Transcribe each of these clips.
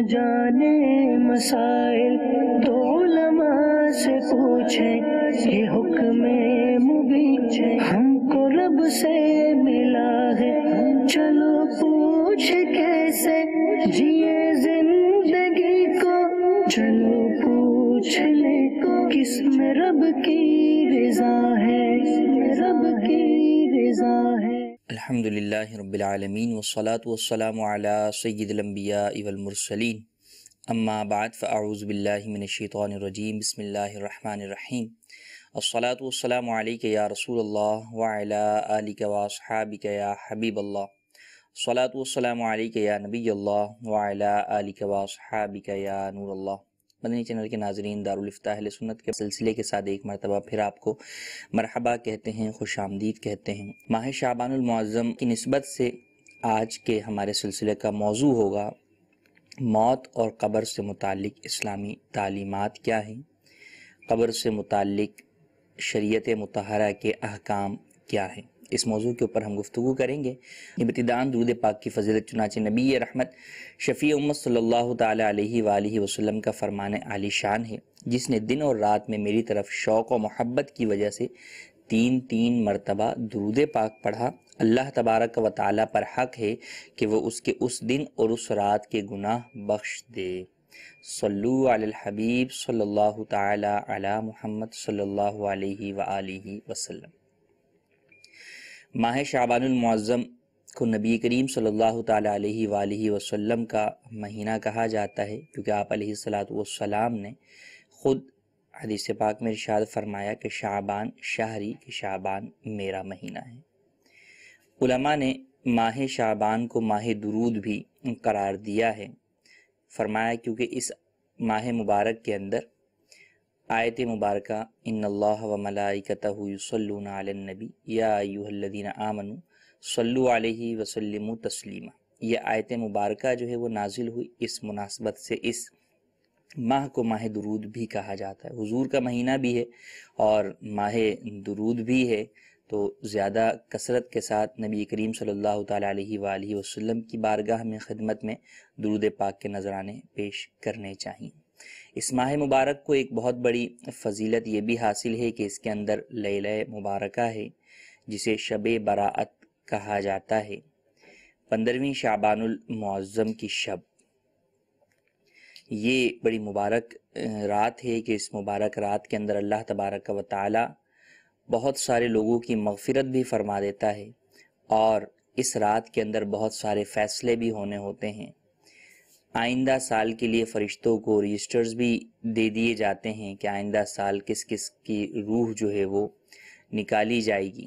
جانے مسائل تو علماء سے پوچھیں، یہ حکم مبین ہم کو رب سے ملا ہے، چلو پوچھ کیسے جیے زندگی کو، چلو پوچھ لے کس میں رب کی رضا ہے، رب کی رضا ہے۔ الحمدللہ رب العالمین والصلاة والسلام علی سید الانبیاء والمرسلین، اما بعد فاعوذ باللہ من الشیطان الرجیم، بسم اللہ الرحمن الرحیم۔ الصلاة والسلام علیک یا رسول اللہ وعلی آلک واصحابک یا حبیب اللہ، الصلاة والسلام علیک یا نبی اللہ وعلی آلک واصحابک یا نور اللہ۔ مدنی چینل کے ناظرین، دارالافتاح اہل سنت کے سلسلے کے ساتھ ایک مرتبہ پھر آپ کو مرحبا کہتے ہیں، خوش آمدید کہتے ہیں۔ ماہ شعبان المعظم کی نسبت سے آج کے ہمارے سلسلے کا موضوع ہوگا موت اور قبر سے متعلق اسلامی تعلیمات کیا ہیں، قبر سے متعلق شریعت مطہرہ کے احکام کیا ہیں۔ اس موضوع کے اوپر ہم گفتگو کریں گے۔ ابتداءً درود پاک کی فضیلت، چنانچہ نبی رحمت شفیع امت صلی اللہ تعالی علیہ وآلہ وسلم کا فرمان عالی شان ہے، جس نے دن اور رات میں میری طرف شوق و محبت کی وجہ سے 3 مرتبہ درود پاک پڑھا، اللہ تبارک و تعالی پر حق ہے کہ وہ اس کے اس دن اور اس رات کے گناہ بخش دے۔ صلو علی الحبیب صلی اللہ تعالی علی محمد صلی اللہ علیہ وآلہ وسلم۔ ماہ شعبان المعظم کو نبی کریم صلی اللہ تعالی علیہ وآلہ وسلم کا مہینہ کہا جاتا ہے، کیونکہ آپ علیہ السلام نے خود حدیث پاک میں ارشاد فرمایا کہ شعبان شہری، کہ شعبان میرا مہینہ ہے۔ علماء نے ماہ شعبان کو ماہ درود بھی قرار دیا ہے، فرمایا کیونکہ اس ماہ مبارک کے اندر آیت مبارکہ ان اللہ و ملائکتہ یصلون علی النبی یا ایھا الذین آمنوا صلوا علیہ وسلموا تسلیما، یہ آیت مبارکہ جو ہے وہ نازل ہوئی اس مناسبت سے۔ اس ماہ کو ماہ درود بھی کہا جاتا ہے، حضور کا مہینہ بھی ہے اور ماہ درود بھی ہے، تو زیادہ کثرت کے ساتھ نبی کریم صلی اللہ تعالی علیہ وآلہ وسلم کی بارگاہ میں خدمت میں درود پاک کے نذرانے پیش کرنے چاہیے۔ اس ماہ مبارک کو ایک بہت بڑی فضیلت یہ بھی حاصل ہے کہ اس کے اندر لیلہ مبارکہ ہے، جسے شب براءت کہا جاتا ہے، 15ویں شعبان المعظم کی شب۔ یہ بڑی مبارک رات ہے کہ اس مبارک رات کے اندر اللہ تبارک و تعالی بہت سارے لوگوں کی مغفرت بھی فرما دیتا ہے، اور اس رات کے اندر بہت سارے فیصلے بھی ہونے ہوتے ہیں۔ آئندہ سال کے لیے فرشتوں کو رجسٹرز بھی دے دیے جاتے ہیں کہ آئندہ سال کس کس کی روح جو ہے وہ نکالی جائے گی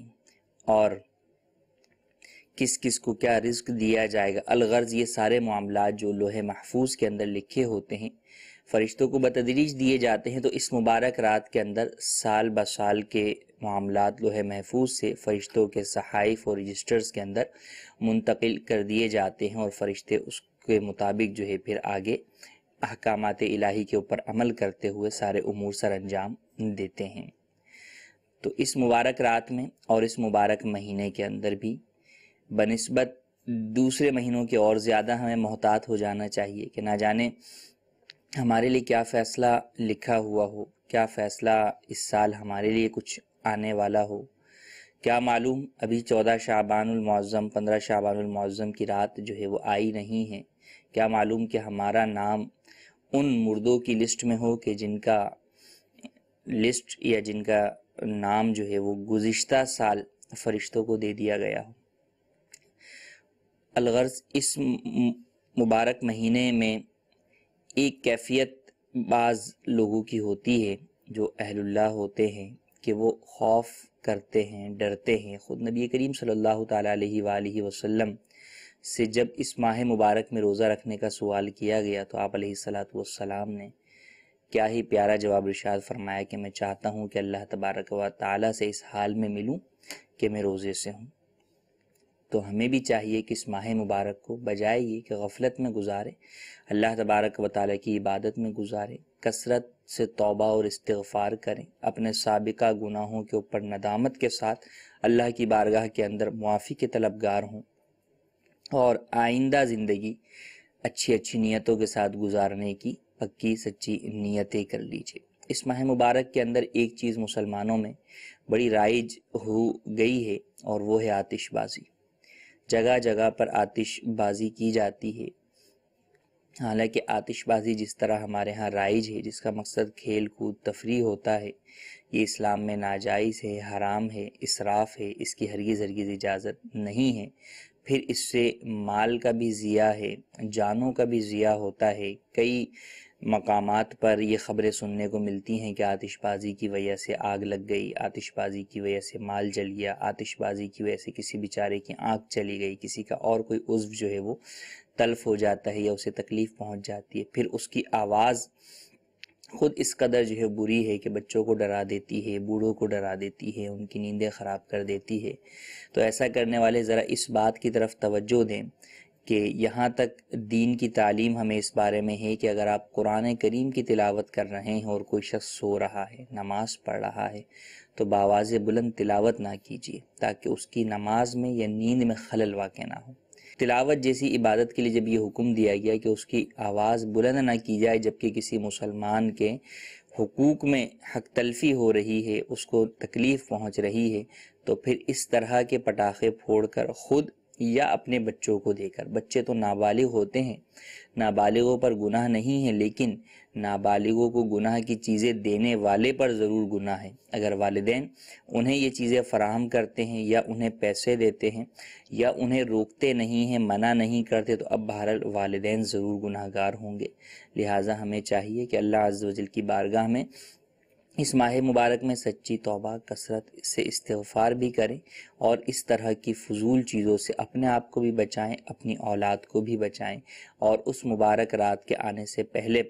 اور کس کس کو کیا رزق دیا جائے گا۔ الغرض یہ سارے معاملات جو لوح محفوظ کے اندر لکھے ہوتے ہیں فرشتوں کو بتدریج دیے جاتے ہیں، تو اس مبارک رات کے اندر سال بسال کے معاملات لوح محفوظ سے فرشتوں کے صحائف اور رجسٹرز کے اندر منتقل کر دیے جاتے ہیں، اور فرشتے اس کے مطابق جو ہے پھر آگے احکامات الہی کے اوپر عمل کرتے ہوئے سارے امور سر انجام دیتے ہیں۔ تو اس مبارک رات میں اور اس مبارک مہینے کے اندر بھی بنسبت دوسرے مہینوں کے اور زیادہ ہمیں محتاط ہو جانا چاہیے کہ نہ جانے ہمارے لیے کیا فیصلہ لکھا ہوا ہو، کیا فیصلہ اس سال ہمارے لیے کچھ آنے والا ہو، کیا معلوم ابھی 14 شعبان المعظم 15 شعبان المعظم کی رات جو ہے وہ آئی نہیں ہے، کیا معلوم کہ ہمارا نام ان مردوں کی لسٹ میں ہو کہ جن کا لسٹ یا جن کا نام جو ہے وہ گزشتہ سال فرشتوں کو دے دیا گیا ہو۔ الغرض اس مبارک مہینے میں ایک کیفیت بعض لوگوں کی ہوتی ہے جو اہل اللہ ہوتے ہیں کہ وہ خوف کرتے ہیں، ڈرتے ہیں۔ خود نبی کریم صلی اللہ تعالی علیہ وآلہ وسلم سے جب اس ماہ مبارک میں روزہ رکھنے کا سوال کیا گیا تو آپ علیہ السلام نے کیا ہی پیارا جواب ارشاد فرمایا کہ میں چاہتا ہوں کہ اللہ تبارک و تعالی سے اس حال میں ملوں کہ میں روزے سے ہوں۔ تو ہمیں بھی چاہیے کہ اس ماہ مبارک کو بجائے یہ کہ غفلت میں گزارے، اللہ تبارک و تعالی کی عبادت میں گزارے، کثرت سے توبہ اور استغفار کریں، اپنے سابقہ گناہوں کے اوپر ندامت کے ساتھ اللہ کی بارگاہ کے اندر معافی کے طلبگار ہوں، اور آئندہ زندگی اچھی اچھی نیتوں کے ساتھ گزارنے کی پکی سچی نیتیں کر لیجئے۔ اس ماہ مبارک کے اندر ایک چیز مسلمانوں میں بڑی رائج ہو گئی ہے اور وہ ہے آتش بازی۔ جگہ جگہ پر آتش بازی کی جاتی ہے، حالانکہ آتش بازی جس طرح ہمارے ہاں رائج ہے، جس کا مقصد کھیل کود تفریح ہوتا ہے، یہ اسلام میں ناجائز ہے، حرام ہے، اسراف ہے، اس کی ہرگز اجازت نہیں ہے۔ پھر اس سے مال کا بھی ضیاع ہے، جانوں کا بھی ضیاع ہوتا ہے۔ کئی مقامات پر یہ خبریں سننے کو ملتی ہیں کہ آتش بازی کی وجہ سے آگ لگ گئی، آتش بازی کی وجہ سے مال جل گیا، آتش بازی کی وجہ سے کسی بیچارے کی آنکھ چلی گئی، کسی کا اور کوئی عضو جو ہے وہ تلف ہو جاتا ہے یا اسے تکلیف پہنچ جاتی ہے۔ پھر اس کی آواز خود اس قدر جو ہے بری ہے کہ بچوں کو ڈرا دیتی ہے، بوڑھوں کو ڈرا دیتی ہے، ان کی نیندیں خراب کر دیتی ہے۔ تو ایسا کرنے والے ذرا اس بات کی طرف توجہ دیں کہ یہاں تک دین کی تعلیم ہمیں اس بارے میں ہے کہ اگر آپ قرآن کریم کی تلاوت کر رہے ہیں اور کوئی شخص سو رہا ہے، نماز پڑھ رہا ہے، تو بآواز بلند تلاوت نہ کیجیے تاکہ اس کی نماز میں یا نیند میں خلل واقع نہ ہو۔ تلاوت جیسی عبادت کے لیے جب یہ حکم دیا گیا کہ اس کی آواز بلند نہ کی جائے جبکہ کسی مسلمان کے حقوق میں حق تلفی ہو رہی ہے، اس کو تکلیف پہنچ رہی ہے، تو پھر اس طرح کے پٹاخے پھوڑ کر خود یا اپنے بچوں کو دے کر، بچے تو نابالغ ہوتے ہیں، نابالغوں پر گناہ نہیں ہے، لیکن نابالغوں کو گناہ کی چیزیں دینے والے پر ضرور گناہ ہے۔ اگر والدین انہیں یہ چیزیں فراہم کرتے ہیں یا انہیں پیسے دیتے ہیں یا انہیں روکتے نہیں ہیں، منع نہیں کرتے، تو اب بہرحال والدین ضرور گناہ گار ہوں گے۔ لہٰذا ہمیں چاہیے کہ اللہ عز و جل کی بارگاہ میں اس ماہ مبارک میں سچی توبہ کثرت سے استغفار بھی کریں اور اس طرح کی فضول چیزوں سے اپنے آپ کو بھی بچائیں، اپنی اولاد کو بھی بچائیں، اور اس مبارک رات کے آنے سے پہلے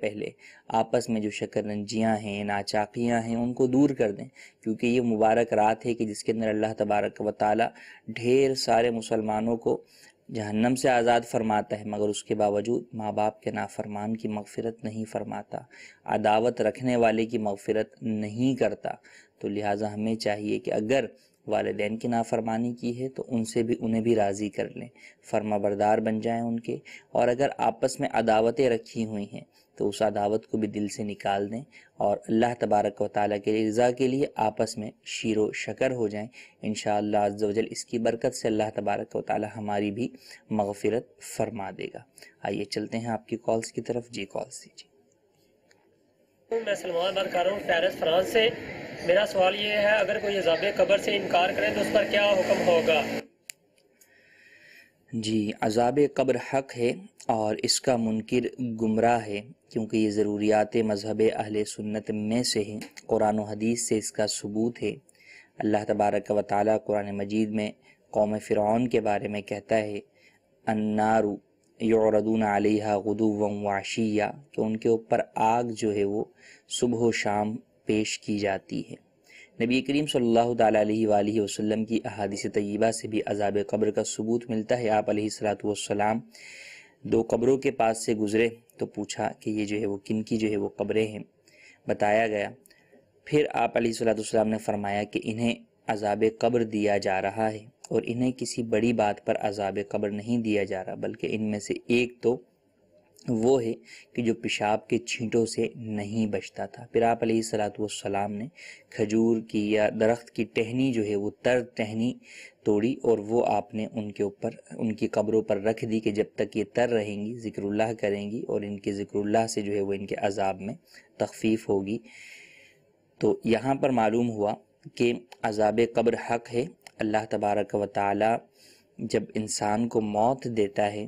آپس میں جو شکنجیاں ہیں، ناچاقیاں ہیں، ان کو دور کر دیں، کیونکہ یہ مبارک رات ہے کہ جس کے اندر اللہ تبارک و تعالی ڈھیر سارے مسلمانوں کو جہنم سے آزاد فرماتا ہے، مگر اس کے باوجود ماں باپ کے نافرمان کی مغفرت نہیں فرماتا، عداوت رکھنے والے کی مغفرت نہیں کرتا۔ تو لہٰذا ہمیں چاہیے کہ اگر والدین کی نافرمانی کی ہے تو انہیں بھی راضی کر لیں، فرما بردار بن جائیں ان کے، اور اگر آپس میں عداوتیں رکھی ہوئی ہیں تو اس عداوت کو بھی دل سے نکال دیں اور اللہ تبارک و تعالیٰ کے رضا کے لیے آپس میں شیر و شکر ہو جائیں۔ انشاءاللہ عز و جل اس کی برکت سے اللہ تبارک و تعالیٰ ہماری بھی مغفرت فرما دے گا۔ آئیے چلتے ہیں آپ کی کالز کی طرف۔ جی کالز دیجیے۔ میں سلمان بات کر رہا ہوں پیرس فرانس سے۔ میرا سوال یہ ہے اگر کوئی عذاب قبر سے انکار کرے تو اس پر کیا حکم ہوگا؟ جی، عذاب قبر حق ہے اور اس کا منکر گمراہ ہے، کیونکہ یہ ضروریات مذہب اہل سنت میں سے ہیں، قرآن و حدیث سے اس کا ثبوت ہے۔ اللہ تبارک و تعالیٰ قرآن مجید میں قوم فرعون کے بارے میں کہتا ہے النار یعرضون علیہا غدوا وعشیا، کہ ان کے اوپر آگ جو ہے وہ صبح و شام پیش کی جاتی ہے۔ نبی کریم صلی اللہ تعالیٰ علیہ وآلہ وسلم کی احادیث طیبہ سے بھی عذاب قبر کا ثبوت ملتا ہے۔ آپ علیہ السلام 2 قبروں کے پاس سے گزرے تو پوچھا کہ یہ جو ہے وہ کن کی جو ہے وہ قبریں ہیں، بتایا گیا۔ پھر آپ علیہ السلام نے فرمایا کہ انہیں عذاب قبر دیا جا رہا ہے، اور انہیں کسی بڑی بات پر عذاب قبر نہیں دیا جا رہا، بلکہ ان میں سے ایک تو وہ ہے کہ جو پیشاب کے چھینٹوں سے نہیں بچتا تھا۔ پھر آپ علیہ السلام نے کھجور کی یا درخت کی ٹہنی جو ہے وہ تر ٹہنی توڑی اور وہ آپ نے ان کے اوپر ان کی قبروں پر رکھ دی کہ جب تک یہ تر رہیں گی ذکر اللہ کریں گی، اور ان کے ذکر اللہ سے جو ہے وہ ان کے عذاب میں تخفیف ہوگی۔ تو یہاں پر معلوم ہوا کہ عذاب قبر حق ہے۔ اللہ تبارک و تعالی جب انسان کو موت دیتا ہے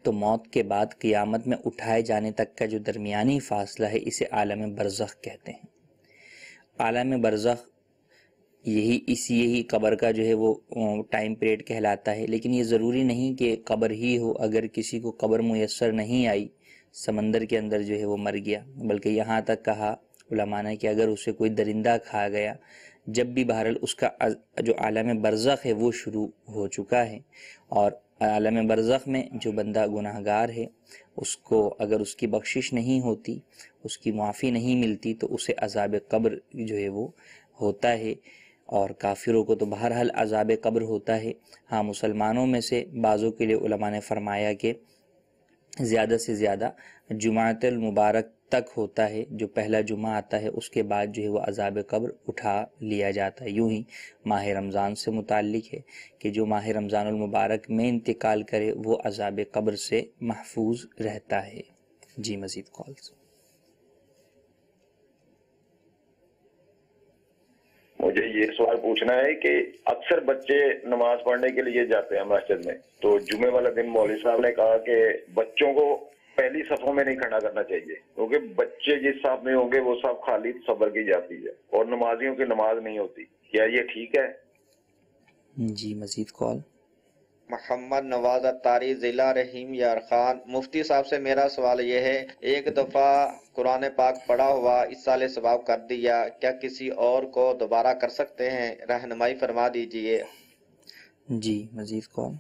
تو موت کے بعد قیامت میں اٹھائے جانے تک کا جو درمیانی فاصلہ ہے اسے عالم برزخ کہتے ہیں۔ عالم برزخ یہی قبر کا جو ہے وہ ٹائم پیریڈ کہلاتا ہے، لیکن یہ ضروری نہیں کہ قبر ہی ہو۔ اگر کسی کو قبر میسر نہیں آئی، سمندر کے اندر جو ہے وہ مر گیا، بلکہ یہاں تک کہا علماء نے کہ اگر اسے کوئی درندہ کھا گیا، جب بھی بہرحال اس کا جو عالم برزخ ہے وہ شروع ہو چکا ہے، اور عالم برزخ میں جو بندہ گناہگار ہے اس کو اگر اس کی بخشش نہیں ہوتی، اس کی معافی نہیں ملتی، تو اسے عذاب قبر جو ہے وہ ہوتا ہے، اور کافروں کو تو بہرحال عذاب قبر ہوتا ہے۔ ہاں، مسلمانوں میں سے بعضوں کے لیے علماء نے فرمایا کہ زیادہ سے زیادہ جمعۃ المبارک تک ہوتا ہے، جو پہلا جمعہ آتا ہے اس کے بعد جو ہے وہ عذاب قبر اٹھا لیا جاتا ہے۔ یوں ہی ماہ رمضان سے متعلق ہے کہ جو ماہ رمضان المبارک میں انتقال کرے وہ عذاب قبر سے محفوظ رہتا ہے۔ جی مزید کالز۔ مجھے یہ سوال پوچھنا ہے کہ اکثر بچے نماز پڑھنے کے لیے جاتے ہیں مسجد میں، تو جمعے والا دن مولوی صاحب نے کہا کہ بچوں کو پہلی صفوں میں نہیں کھڑا کرنا چاہیے، کیونکہ بچے جس صف میں ہوں گے وہ صف خالی صبر کی جاتی ہے اور نمازیوں کی نماز نہیں ہوتی، کیا یہ ٹھیک ہے؟ جی مزید کال۔ محمد نواز اتاری، ضلع رحیم یار خان۔ مفتی صاحب سے میرا سوال یہ ہے، ایک دفعہ قرآن پاک پڑھا ہوا اس سال ثواب کر دیا، کیا کسی اور کو دوبارہ کر سکتے ہیں؟ رہنمائی فرما دیجئے۔ جی مزید کال۔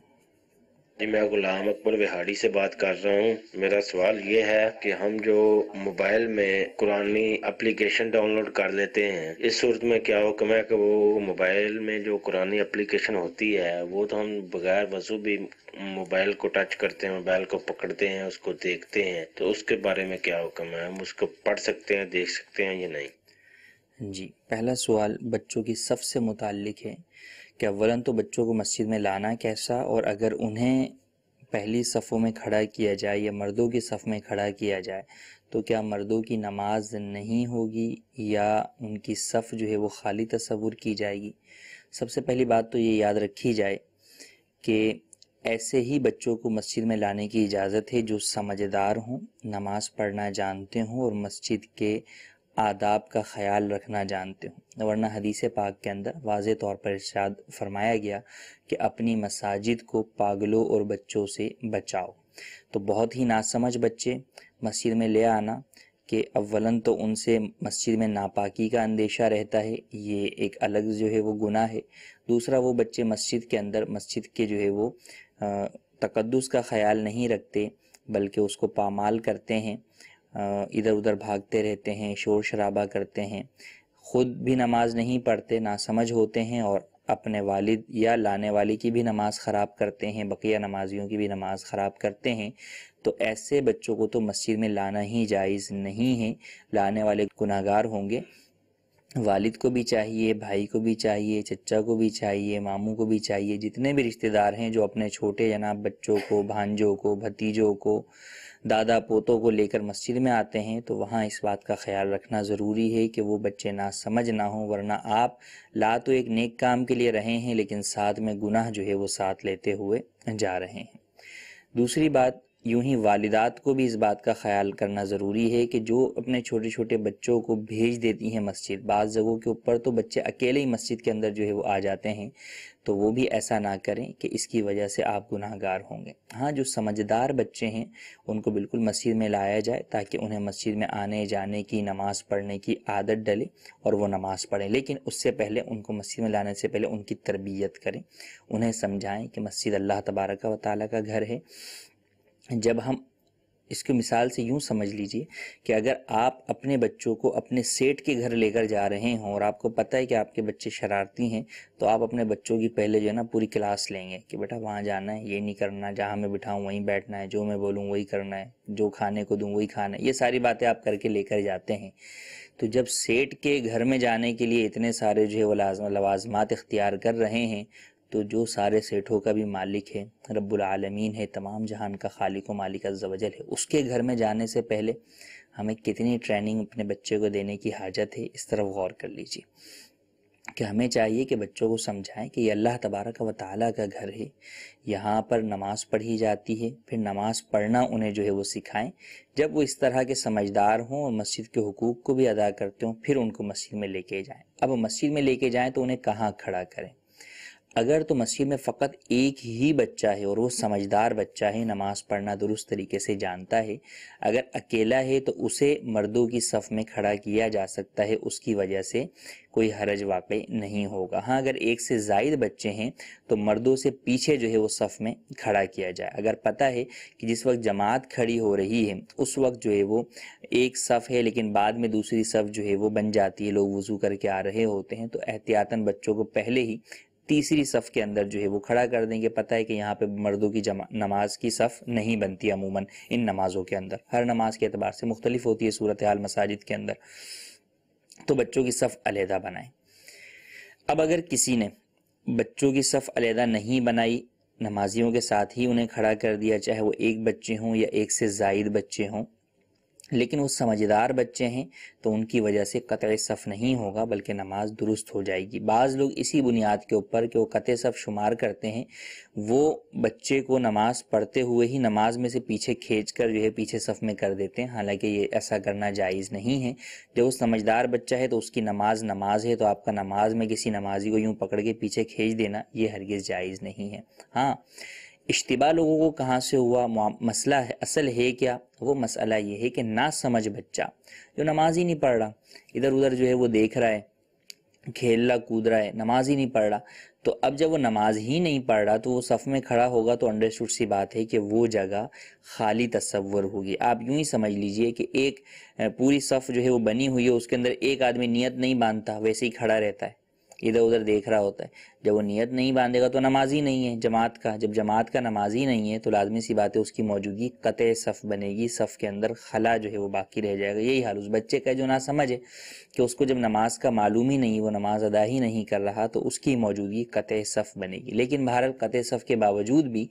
جی میں غلام اکبر وہاڑی سے بات کر رہا ہوں۔ میرا سوال یہ ہے کہ ہم جو موبائل میں قرآنی اپلیکیشن ڈاؤن لوڈ کر لیتے ہیں، اس صورت میں کیا حکم ہے کہ وہ موبائل میں جو قرآنی اپلیکیشن ہوتی ہے وہ تو ہم بغیر وضو بھی موبائل کو ٹچ کرتے ہیں، موبائل کو پکڑتے ہیں، اس کو دیکھتے ہیں، تو اس کے بارے میں کیا حکم ہے؟ ہم اس کو پڑھ سکتے ہیں، دیکھ سکتے ہیں یا نہیں؟ جی پہلا سوال بچوں کی صف سے متعلق ہے کہ اولاً تو بچوں کو مسجد میں لانا کیسا، اور اگر انہیں پہلی صفوں میں کھڑا کیا جائے یا مردوں کی صف میں کھڑا کیا جائے تو کیا مردوں کی نماز نہیں ہوگی یا ان کی صف جو ہے وہ خالی تصور کی جائے گی؟ سب سے پہلی بات تو یہ یاد رکھی جائے کہ ایسے ہی بچوں کو مسجد میں لانے کی اجازت ہے جو سمجھدار ہوں، نماز پڑھنا جانتے ہوں اور مسجد کے آداب کا خیال رکھنا جانتے ہوں، ورنہ حدیث پاک کے اندر واضح طور پر ارشاد فرمایا گیا کہ اپنی مساجد کو پاگلوں اور بچوں سے بچاؤ۔ تو بہت ہی ناسمجھ بچے مسجد میں لے آنا کہ اولاً تو ان سے مسجد میں ناپاکی کا اندیشہ رہتا ہے، یہ ایک الگ جو ہے وہ گناہ ہے۔ دوسرا وہ بچے مسجد کے اندر مسجد کے جو ہے وہ تقدس کا خیال نہیں رکھتے بلکہ اس کو پامال کرتے ہیں، ادھر ادھر بھاگتے رہتے ہیں، شور شرابہ کرتے ہیں، خود بھی نماز نہیں پڑھتے، ناسمجھ ہوتے ہیں اور اپنے والد یا لانے والے کی بھی نماز خراب کرتے ہیں، بقیہ نمازیوں کی بھی نماز خراب کرتے ہیں۔ تو ایسے بچوں کو تو مسجد میں لانا ہی جائز نہیں ہے، لانے والے گناہگار ہوں گے۔ والد کو بھی چاہیے، بھائی کو بھی چاہیے، چچا کو بھی چاہیے، ماموں کو بھی چاہیے، جتنے بھی رشتہ دار ہیں جو اپنے چھوٹے جناب بچوں کو، بھانجوں کو، بھتیجوں کو، دادا پوتوں کو لے کر مسجد میں آتے ہیں تو وہاں اس بات کا خیال رکھنا ضروری ہے کہ وہ بچے نہ سمجھ نہ ہوں، ورنہ آپ لا تو ایک نیک کام کے لیے رہے ہیں لیکن ساتھ میں گناہ جو ہے وہ ساتھ لیتے ہوئے جا رہے ہیں۔ دوسری بات یوں ہی والدات کو بھی اس بات کا خیال کرنا ضروری ہے کہ جو اپنے چھوٹے چھوٹے بچوں کو بھیج دیتی ہیں مسجد، بعض جگہوں کے اوپر تو بچے اکیلے ہی مسجد کے اندر جو ہے وہ آ جاتے ہیں، تو وہ بھی ایسا نہ کریں کہ اس کی وجہ سے آپ گناہ گار ہوں گے۔ ہاں جو سمجھدار بچے ہیں ان کو بالکل مسجد میں لایا جائے تاکہ انہیں مسجد میں آنے جانے کی، نماز پڑھنے کی عادت ڈلے اور وہ نماز پڑھیں، لیکن اس سے پہلے ان کو مسجد میں لانے سے پہلے ان کی تربیت کریں، انہیں سمجھائیں کہ مسجد اللہ تبارک و تعالیٰ کا گھر ہے۔ جب ہم اس کی مثال سے یوں سمجھ لیجئے کہ اگر آپ اپنے بچوں کو اپنے سیٹ کے گھر لے کر جا رہے ہوں اور آپ کو پتہ ہے کہ آپ کے بچے شرارتی ہیں، تو آپ اپنے بچوں کی پہلے جو ہے نا پوری کلاس لیں گے کہ بیٹا وہاں جانا ہے، یہ نہیں کرنا، جہاں میں بٹھاؤں وہیں بیٹھنا ہے، جو میں بولوں وہی کرنا ہے، جو کھانے کو دوں وہی کھانا ہے، یہ ساری باتیں آپ کر کے لے کر جاتے ہیں۔ تو جب سیٹ کے گھر میں جانے کے لیے اتنے سارے جو ہے وہ لوازمات اختیار کر رہے ہیں تو جو سارے سیٹوں کا بھی مالک ہے، رب العالمین ہے، تمام جہان کا خالق و مالک عز و جل ہے، اس کے گھر میں جانے سے پہلے ہمیں کتنی ٹریننگ اپنے بچے کو دینے کی حاجت ہے، اس طرف غور کر لیجیے کہ ہمیں چاہیے کہ بچوں کو سمجھائیں کہ یہ اللہ تبارک و تعالیٰ کا گھر ہے، یہاں پر نماز پڑھی جاتی ہے، پھر نماز پڑھنا انہیں جو ہے وہ سکھائیں۔ جب وہ اس طرح کے سمجھدار ہوں اور مسجد کے حقوق کو بھی ادا کرتے ہوں پھر ان کو مسجد میں لے کے جائیں۔ اب مسجد میں لے کے جائیں تو انہیں کہاں کھڑا کریں؟ اگر تو مسجد میں فقط ایک ہی بچہ ہے اور وہ سمجھدار بچہ ہے، نماز پڑھنا درست طریقے سے جانتا ہے، اگر اکیلا ہے تو اسے مردوں کی صف میں کھڑا کیا جا سکتا ہے، اس کی وجہ سے کوئی حرج واقع نہیں ہوگا۔ ہاں اگر ایک سے زائد بچے ہیں تو مردوں سے پیچھے جو ہے وہ صف میں کھڑا کیا جائے۔ اگر پتہ ہے کہ جس وقت جماعت کھڑی ہو رہی ہے اس وقت جو ہے وہ ایک صف ہے لیکن بعد میں دوسری صف جو ہے وہ بن جاتی ہے، لوگ وضو کر کے آ رہے ہوتے ہیں، تو احتیاطاً بچوں کو پہلے ہی تیسری صف کے اندر جو ہے وہ کھڑا کر دیں گے. پتہ ہے کہ یہاں پہ مردوں کی نماز کی صف نہیں بنتی عموماً ان نمازوں کے اندر، ہر نماز کے اعتبار سے مختلف ہوتی ہے صورتحال مساجد کے اندر، تو بچوں کی صف علیحدہ بنائیں. اب اگر کسی نے بچوں کی صف علیحدہ نہیں بنائی، نمازیوں کے ساتھ ہی انہیں کھڑا کر دیا، چاہے وہ ایک بچے ہوں یا ایک سے زائد بچے ہوں، لیکن وہ سمجھدار بچے ہیں تو ان کی وجہ سے قطع صف نہیں ہوگا بلکہ نماز درست ہو جائے گی. بعض لوگ اسی بنیاد کے اوپر کہ وہ قطع صف شمار کرتے ہیں، وہ بچے کو نماز پڑھتے ہوئے ہی نماز میں سے پیچھے کھینچ کر جو ہے پیچھے صف میں کر دیتے ہیں، حالانکہ یہ ایسا کرنا جائز نہیں ہے. جب وہ سمجھدار بچہ ہے تو اس کی نماز ہے، تو آپ کا نماز میں کسی نمازی کو یوں پکڑ کے پیچھے کھینچ دینا یہ ہرگز جائز نہیں ہے. ہاں، اشتباہ لوگوں کو کہاں سے ہوا، مسئلہ ہے اصل ہے کیا؟ وہ مسئلہ یہ ہے کہ نا سمجھ بچہ جو نماز ہی نہیں پڑھ رہا، ادھر ادھر جو ہے وہ دیکھ رہا ہے، کھیل رہا کود رہا ہے، نماز ہی نہیں پڑھ رہا. تو اب جب وہ نماز ہی نہیں پڑھ رہا تو وہ صف میں کھڑا ہوگا تو انڈرسٹوڈ سی بات ہے کہ وہ جگہ خالی تصور ہوگی. آپ یوں ہی سمجھ لیجئے کہ ایک پوری صف جو ہے وہ بنی ہوئی ہے، اس کے اندر ایک آدمی نیت نہیں باندھتا، ویسے ہی کھڑا رہتا ہے، ادھر ادھر دیکھ رہا ہوتا ہے. جب وہ نیت نہیں باندھے گا تو نماز ہی نہیں ہے جماعت کا. جب جماعت کا نماز ہی نہیں ہے تو لازمی سی بات ہے اس کی موجودگی قطع صف بنے گی، صف کے اندر خلا جو ہے وہ باقی رہ جائے گا. یہی حال اس بچے کا جو نہ سمجھ ہے کہ اس کو جب نماز کا معلوم ہی نہیں، وہ نماز ادا ہی نہیں کر رہا، تو اس کی موجودگی قطع صف بنے گی. لیکن بہرحال قطع صف کے باوجود بھی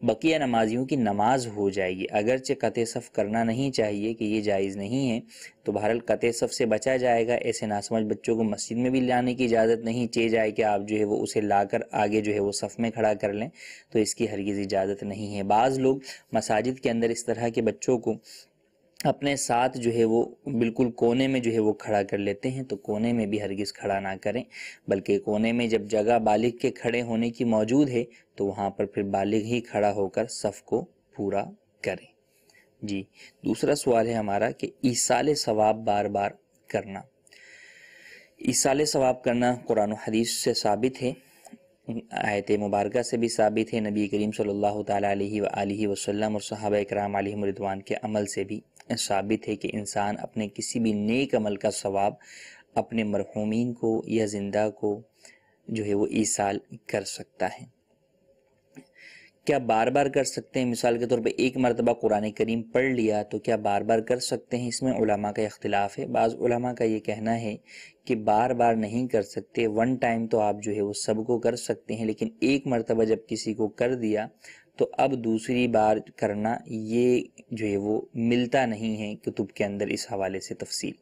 بقیہ نمازیوں کی نماز ہو جائے گی، اگرچہ قطع صف کرنا نہیں چاہیے کہ یہ جائز نہیں ہے، تو بہرحال قطع صف سے بچا جائے گا. ایسے ناسمجھ بچوں کو مسجد میں بھی لانے کی اجازت نہیں، چہ جائے کہ آپ جو ہے وہ اسے لا کر آگے جو ہے وہ صف میں کھڑا کر لیں، تو اس کی ہرگز اجازت نہیں ہے. بعض لوگ مساجد کے اندر اس طرح کے بچوں کو اپنے ساتھ جو ہے وہ بالکل کونے میں جو ہے وہ کھڑا کر لیتے ہیں، تو کونے میں بھی ہرگز کھڑا نہ کریں، بلکہ کونے میں جب جگہ بالغ کے کھڑے ہونے کی موجود ہے تو وہاں پر پھر بالغ ہی کھڑا ہو کر صف کو پورا کریں. جی، دوسرا سوال ہے ہمارا کہ ایصال ثواب بار بار کرنا. ایصال ثواب کرنا قرآن و حدیث سے ثابت ہے، آیت مبارکہ سے بھی ثابت ہے، نبی کریم صلی اللہ تعالیٰ علیہ وآلہ وسلم اور صحابہ اکرام علیہم رضوان کے عمل سے بھی ثابت ہے کہ انسان اپنے کسی بھی نیک عمل کا ثواب اپنے مرحومین کو یا زندہ کو جو ہے وہ ایصال کر سکتا ہے. کیا بار بار کر سکتے ہیں؟ مثال کے طور پہ ایک مرتبہ قرآن کریم پڑھ لیا تو کیا بار بار کر سکتے ہیں؟ اس میں علماء کا اختلاف ہے. بعض علماء کا یہ کہنا ہے کہ بار بار نہیں کر سکتے، ون ٹائم تو آپ جو ہے وہ سب کو کر سکتے ہیں، لیکن ایک مرتبہ جب کسی کو کر دیا تو اب دوسری بار کرنا یہ جو ہے وہ ملتا نہیں ہے کتب کے اندر اس حوالے سے تفصیل،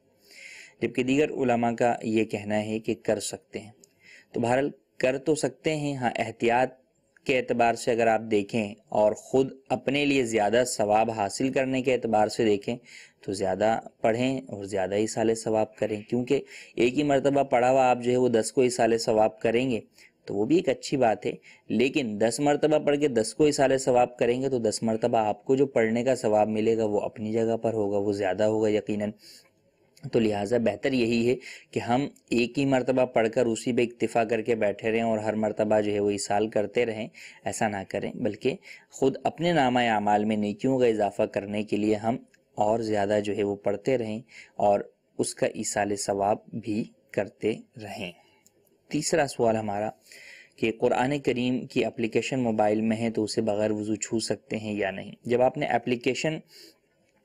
جبکہ دیگر علماء کا یہ کہنا ہے کہ کر سکتے ہیں. تو بہرحال کر تو سکتے ہیں. ہاں، احتیاط کے اعتبار سے اگر آپ دیکھیں اور خود اپنے لیے زیادہ ثواب حاصل کرنے کے اعتبار سے دیکھیں تو زیادہ پڑھیں اور زیادہ ایصال ثواب کریں، کیونکہ ایک ہی مرتبہ پڑھا ہوا آپ جو ہے وہ 10 کو ایصال ثواب کریں گے تو وہ بھی ایک اچھی بات ہے، لیکن 10 مرتبہ پڑھ کے 10 کو ایصال ثواب کریں گے تو 10 مرتبہ آپ کو جو پڑھنے کا ثواب ملے گا وہ اپنی جگہ پر ہوگا، وہ زیادہ ہوگا یقیناً. تو لہٰذا بہتر یہی ہے کہ ہم ایک ہی مرتبہ پڑھ کر اسی پہ اکتفا کر کے بیٹھے رہیں اور ہر مرتبہ جو ہے وہ ایصال کرتے رہیں. ایسا نہ کریں، بلکہ خود اپنے نامہ اعمال میں نیکیوں کا اضافہ کرنے کے لیے ہم اور زیادہ جو ہے وہ پڑھتے رہیں اور اس کا ایصال ثواب بھی کرتے رہیں. تیسرا سوال ہمارا کہ قرآن کریم کی اپلیکیشن موبائل میں ہے تو اسے بغیر وضو چھو سکتے ہیں یا نہیں؟ جب آپ نے اپلیکیشن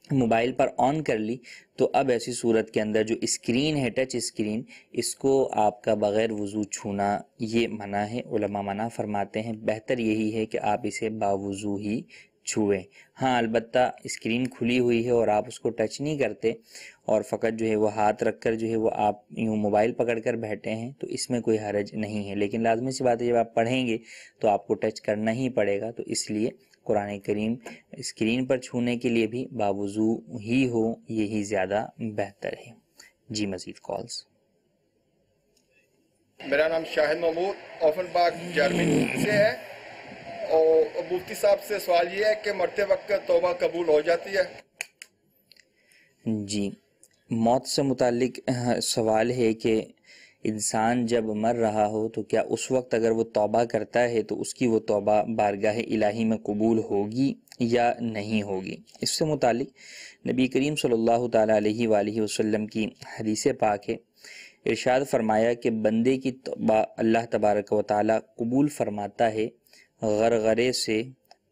موبائل پر آن کر لی تو اب ایسی صورت کے اندر جو اسکرین ہے، ٹچ اسکرین، اس کو آپ کا بغیر وضو چھونا یہ منع ہے. علماء منع فرماتے ہیں، بہتر یہی ہے کہ آپ اسے باوضو ہی چھوئیں. ہاں، البتہ اسکرین کھلی ہوئی ہے اور آپ اس کو ٹچ نہیں کرتے اور فقط جو ہے وہ ہاتھ رکھ کر جو ہے وہ آپ یوں موبائل پکڑ کر بیٹھے ہیں تو اس میں کوئی حرج نہیں ہے، لیکن لازمی سی بات ہے جب آپ پڑھیں گے تو آپ کو ٹچ کرنا ہی پڑے گا. تو اس لیے قرآن کریم اسکرین پر چھونے کے لیے بھی باوضو ہی ہو، یہی زیادہ بہتر ہے. جی، مزید کالز. میرا نام شاہد محمود اوفن باغ جرمنی سے ہے، اور مفتی صاحب سے سوال یہ ہے کہ مرتے وقت توبہ قبول ہو جاتی ہے؟ جی، موت سے متعلق سوال ہے کہ انسان جب مر رہا ہو تو کیا اس وقت اگر وہ توبہ کرتا ہے تو اس کی وہ توبہ بارگاہ الہی میں قبول ہوگی یا نہیں ہوگی؟ اس سے متعلق نبی کریم صلی اللہ تعالیٰ علیہ وآلہ وسلم کی حدیث پاک ہے، ارشاد فرمایا کہ بندے کی توبہ اللہ تبارک و تعالی قبول فرماتا ہے غرغرے سے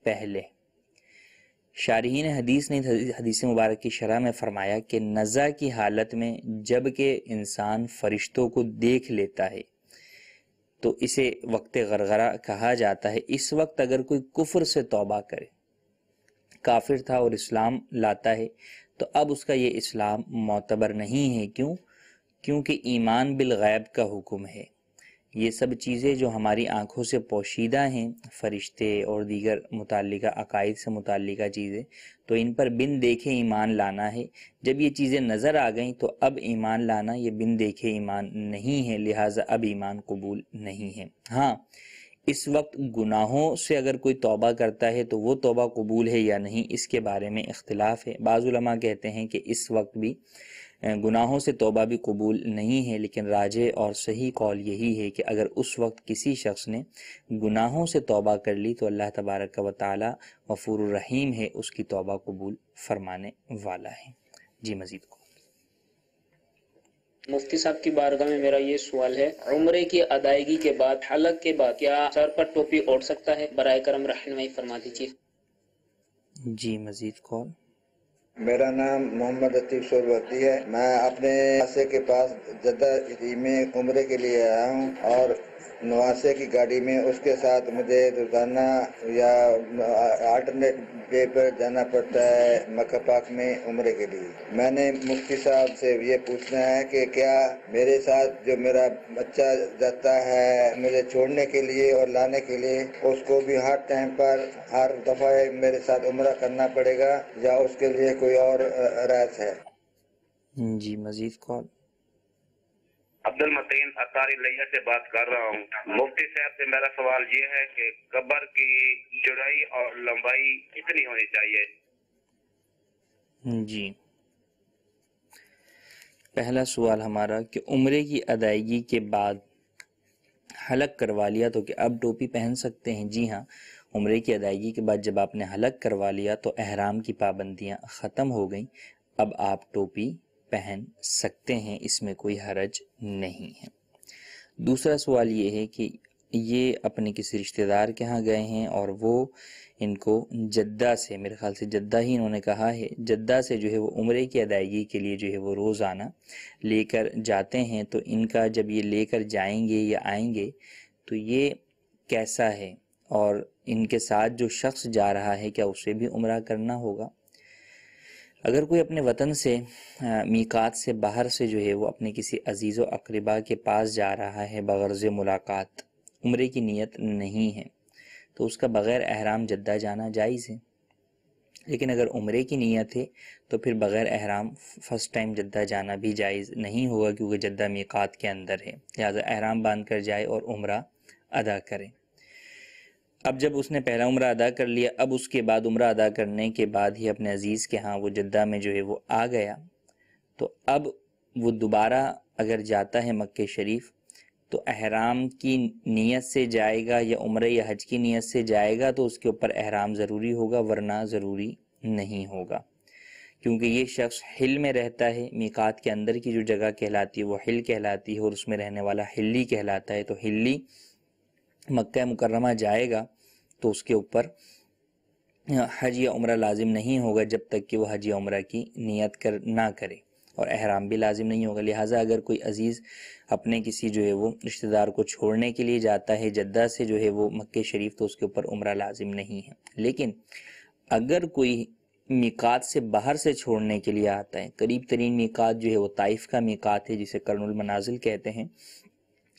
پہلے۔ شارحین حدیث نے حدیث مبارک کی شرح میں فرمایا کہ نزع کی حالت میں جب کہ انسان فرشتوں کو دیکھ لیتا ہے تو اسے وقت غرغرہ کہا جاتا ہے۔ اس وقت اگر کوئی کفر سے توبہ کرے، کافر تھا اور اسلام لاتا ہے، تو اب اس کا یہ اسلام معتبر نہیں ہے۔ کیونکہ ایمان بالغیب کا حکم ہے۔ یہ سب چیزیں جو ہماری آنکھوں سے پوشیدہ ہیں، فرشتے اور دیگر متعلقہ عقائد سے متعلقہ چیزیں، تو ان پر بن دیکھے ایمان لانا ہے۔ جب یہ چیزیں نظر آ گئیں تو اب ایمان لانا یہ بن دیکھے ایمان نہیں ہے، لہٰذا اب ایمان قبول نہیں ہے۔ ہاں، اس وقت گناہوں سے اگر کوئی توبہ کرتا ہے تو وہ توبہ قبول ہے یا نہیں، اس کے بارے میں اختلاف ہے۔ بعض علماء کہتے ہیں کہ اس وقت بھی گناہوں سے توبہ بھی قبول نہیں ہے، لیکن راجح اور صحیح قول یہی ہے کہ اگر اس وقت کسی شخص نے گناہوں سے توبہ کر لی تو اللہ تبارک و تعالی غفور الرحیم ہے، اس کی توبہ قبول فرمانے والا ہے۔ جی مزید کو مفتی صاحب کی بارگاہ میں میرا یہ سوال ہے، عمرے کی ادائیگی کے بعد حلق کے بعد کیا سر پر ٹوپی اوڑھ سکتا ہے؟ برائے کرم رہنمائی فرما دیجیے۔ جی مزید کال۔ میرا نام محمد عطیف سوربتی ہے۔ میں اپنے نواسے کے پاس جدہ میں عمرے کے لیے آیا ہوں اور نواسے کی گاڑی میں اس کے ساتھ مجھے روزانہ یا آلٹرنیٹ ڈے پر جانا پڑتا ہے مکہ پاک میں عمرے کے لیے۔ میں نے مفتی صاحب سے یہ پوچھنا ہے کہ کیا میرے ساتھ جو میرا بچہ جاتا ہے مجھے چھوڑنے کے لیے اور لانے کے لیے، اس کو بھی ہر ٹائم پر ہر دفعہ میرے ساتھ عمرہ کرنا پڑے گا یا اس کے لیے کوئی اور رعایت ہے؟ جی مزید کال۔ عبد المتین اطاری لیہ سے بات کر رہا ہوں۔ مفتی صاحب سے میرا سوال یہ ہے کہ قبر کی چوڑائی اور لمبائی کتنی ہونی چاہیے؟ جی، پہلا سوال ہمارا کہ عمرے کی ادائیگی کے بعد حلق کروا لیا تو کہ اب ٹوپی پہن سکتے ہیں؟ جی ہاں، عمرے کی ادائیگی کے بعد جب آپ نے حلق کروا لیا تو احرام کی پابندیاں ختم ہو گئیں، اب آپ ٹوپی پہن سکتے ہیں، اس میں کوئی حرج نہیں ہے۔ دوسرا سوال یہ ہے کہ یہ اپنے کسی رشتہ دار کے ہاں گئے ہیں اور وہ ان کو جدہ سے، میرے خیال سے جدہ ہی انہوں نے کہا ہے، جدہ سے جو ہے وہ عمرے کی ادائیگی کے لیے جو ہے وہ روزانہ لے کر جاتے ہیں، تو ان کا جب یہ لے کر جائیں گے یا آئیں گے تو یہ کیسا ہے، اور ان کے ساتھ جو شخص جا رہا ہے کیا اسے بھی عمرہ کرنا ہوگا؟ اگر کوئی اپنے وطن سے میقات سے باہر سے جو ہے وہ اپنے کسی عزیز و اقربا کے پاس جا رہا ہے بغرض ملاقات، عمرے کی نیت نہیں ہے، تو اس کا بغیر احرام جدہ جانا جائز ہے۔ لیکن اگر عمرے کی نیت ہے تو پھر بغیر احرام فرسٹ ٹائم جدہ جانا بھی جائز نہیں ہوگا، کیونکہ جدہ میقات کے اندر ہے، لہذا احرام باندھ کر جائے اور عمرہ ادا کرے۔ اب جب اس نے پہلا عمرہ ادا کر لیا، اب اس کے بعد عمرہ ادا کرنے کے بعد ہی اپنے عزیز کے ہاں وہ جدہ میں جو ہے وہ آ گیا، تو اب وہ دوبارہ اگر جاتا ہے مکہ شریف تو احرام کی نیت سے جائے گا یا عمرہ یا حج کی نیت سے جائے گا تو اس کے اوپر احرام ضروری ہوگا، ورنہ ضروری نہیں ہوگا، کیونکہ یہ شخص حل میں رہتا ہے، میقات کے اندر کی جو جگہ کہلاتی ہے وہ حل کہلاتی ہے، اور اس میں رہنے والا حلی کہلاتا ہے، تو حلی مکہ مکرمہ جائے گا تو اس کے اوپر حج یا عمرہ لازم نہیں ہوگا جب تک کہ وہ حج یا عمرہ کی نیت نہ کرے، اور احرام بھی لازم نہیں ہوگا۔ لہٰذا اگر کوئی عزیز اپنے کسی جو ہے وہ رشتہ دار کو چھوڑنے کے لیے جاتا ہے جدہ سے جو ہے وہ مکہ شریف، تو اس کے اوپر عمرہ لازم نہیں ہے۔ لیکن اگر کوئی میقات سے باہر سے چھوڑنے کے لیے آتا ہے، قریب ترین میقات جو ہے وہ طائف کا میقات ہے جسے قرن المنازل کہتے ہیں،